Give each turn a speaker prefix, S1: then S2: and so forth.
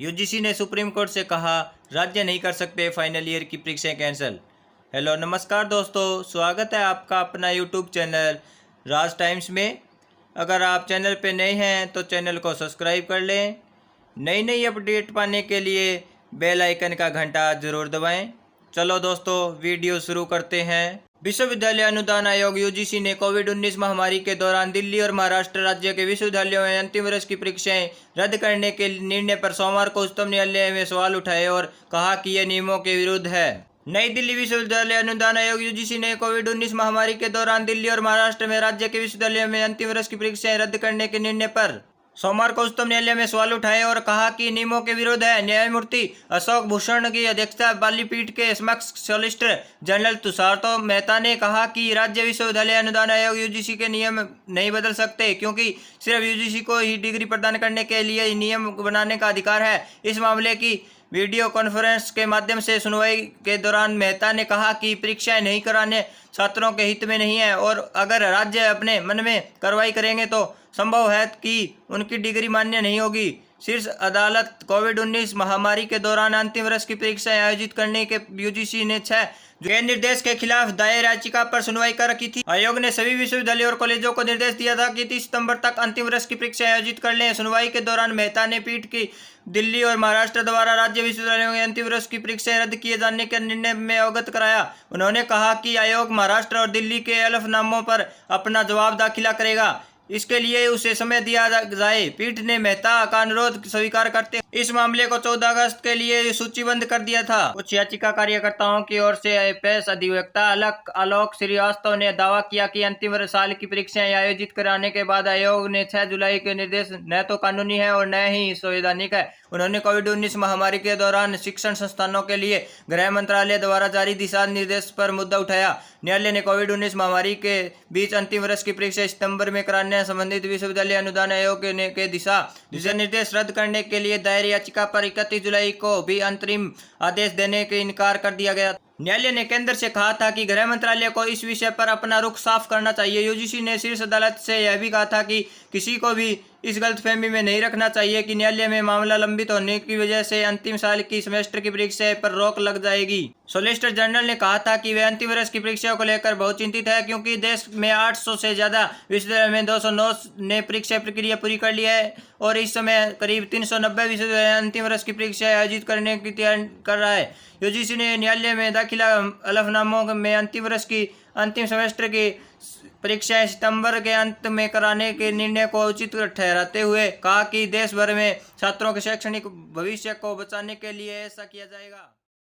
S1: UGC ने supreme court से कहा राज्य नहीं कर सकते फाइनल ईयर की परीक्षाएं कैंसिल। हेलो नमस्कार दोस्तों, स्वागत है आपका अपना यूट्यूब चैनल राज टाइम्स में। अगर आप चैनल पे नए हैं तो चैनल को सब्सक्राइब कर लें। नई नई अपडेट पाने के लिए बेल आइकन का घंटा ज़रूर दबाएं। चलो दोस्तों, वीडियो शुरू करते हैं। विश्वविद्यालय अनुदान आयोग यूजीसी ने कोविड-19 महामारी के दौरान दिल्ली और महाराष्ट्र राज्य के विश्वविद्यालयों में अंतिम वर्ष की परीक्षाएं रद्द करने के निर्णय पर सोमवार को उच्चतम न्यायालय में सवाल उठाए और कहा कि यह नियमों के विरुद्ध है। नई दिल्ली विश्वविद्यालय अनुदान आयोग यूजीसी ने कोविड-19 महामारी के दौरान दिल्ली और महाराष्ट्र में राज्य के विश्वविद्यालयों में अंतिम वर्ष की परीक्षाएं रद्द करने के निर्णय पर सोमवार को उच्चतम न्यायालय में सवाल उठाए और कहा कि नियमों के विरुद्ध है। न्यायमूर्ति अशोक भूषण की अध्यक्षता वाली पीठ के समक्ष सॉलिसिटर जनरल तुषार मेहता ने कहा कि राज्य विश्वविद्यालय अनुदान आयोग यूजीसी के नियम नहीं बदल सकते, क्योंकि सिर्फ यूजीसी को ही डिग्री प्रदान करने के लिए नियम बनाने का अधिकार है। इस मामले की वीडियो कॉन्फ्रेंस के माध्यम से सुनवाई के दौरान मेहता ने कहा कि परीक्षाएं नहीं कराने छात्रों के हित में नहीं है और अगर राज्य अपने मन में कार्रवाई करेंगे तो संभव है कि उनकी डिग्री मान्य नहीं होगी। शीर्ष अदालत कोविड-19 महामारी के दौरान अंतिम वर्ष की परीक्षाएं आयोजित करने के यूजीसी ने 6 निर्देश के खिलाफ दायर याचिका पर सुनवाई कर रखी थी। आयोग ने सभी विश्वविद्यालयों और कॉलेजों को निर्देश दिया था कि 30 सितंबर तक अंतिम वर्ष की परीक्षाएं आयोजित कर लें। सुनवाई के दौरान मेहता ने पीठ की दिल्ली और महाराष्ट्र द्वारा राज्य विश्वविद्यालयों के अंतिम वर्ष की परीक्षाएं रद्द किए जाने के निर्णय में अवगत कराया। उन्होंने कहा कि आयोग महाराष्ट्र और दिल्ली के हलफनामों पर अपना जवाब दाखिल करेगा, इसके लिए उसे समय दिया जाए। पीठ ने मेहता का अनुरोध स्वीकार करते इस मामले को 14 अगस्त के लिए सूचीबद्ध कर दिया था। कुछ याचिकाकर्ताओं की ओर से पेश अधिवक्ता आलोक श्रीवास्तव ने दावा किया कि अंतिम साल की परीक्षाएं आयोजित कराने के बाद आयोग ने 6 जुलाई के निर्देश न तो कानूनी है और न ही संवैधानिक है। उन्होंने कोविड-19 महामारी के दौरान शिक्षण संस्थानों के लिए गृह मंत्रालय द्वारा जारी दिशा निर्देश पर मुद्दा उठाया। न्यायालय ने कोविड-19 महामारी के बीच अंतिम वर्ष की परीक्षा सितंबर में कराने संबंधित विश्वविद्यालय अनुदान आयोग के दिशा निर्देश रद्द करने के लिए दायर याचिका पर 31 जुलाई को भी अंतरिम आदेश देने के इनकार कर दिया गया। न्यायालय ने केंद्र से कहा था कि गृह मंत्रालय को इस विषय पर अपना रुख साफ करना चाहिए। यूजीसी ने शीर्ष अदालत से यह भी कहा था कि किसी को भी इस गलतफहमी में नहीं रखना चाहिए कि न्यायालय में मामला लंबित होने की वजह से अंतिम साल की सेमेस्टर की परीक्षा पर रोक लग जाएगी। सॉलिसिटर जनरल ने कहा था कि वे अंतिम वर्ष की परीक्षाओं को लेकर बहुत चिंतित है, क्योंकि देश में 800 से ज्यादा विश्वविद्यालयों में 209 ने परीक्षा प्रक्रिया पूरी कर ली है और इस समय करीब 390 विश्वविद्यालय अंतिम वर्ष की परीक्षा आयोजित करने की तैयारी कर रहा है। यूजीसी ने न्यायालय में दाखिला हलफनामों में अंतिम वर्ष की अंतिम सेमेस्टर की परीक्षाएं सितंबर के अंत में कराने के निर्णय को उचित ठहराते हुए कहा कि देश भर में छात्रों के शैक्षणिक भविष्य को बचाने के लिए ऐसा किया जाएगा।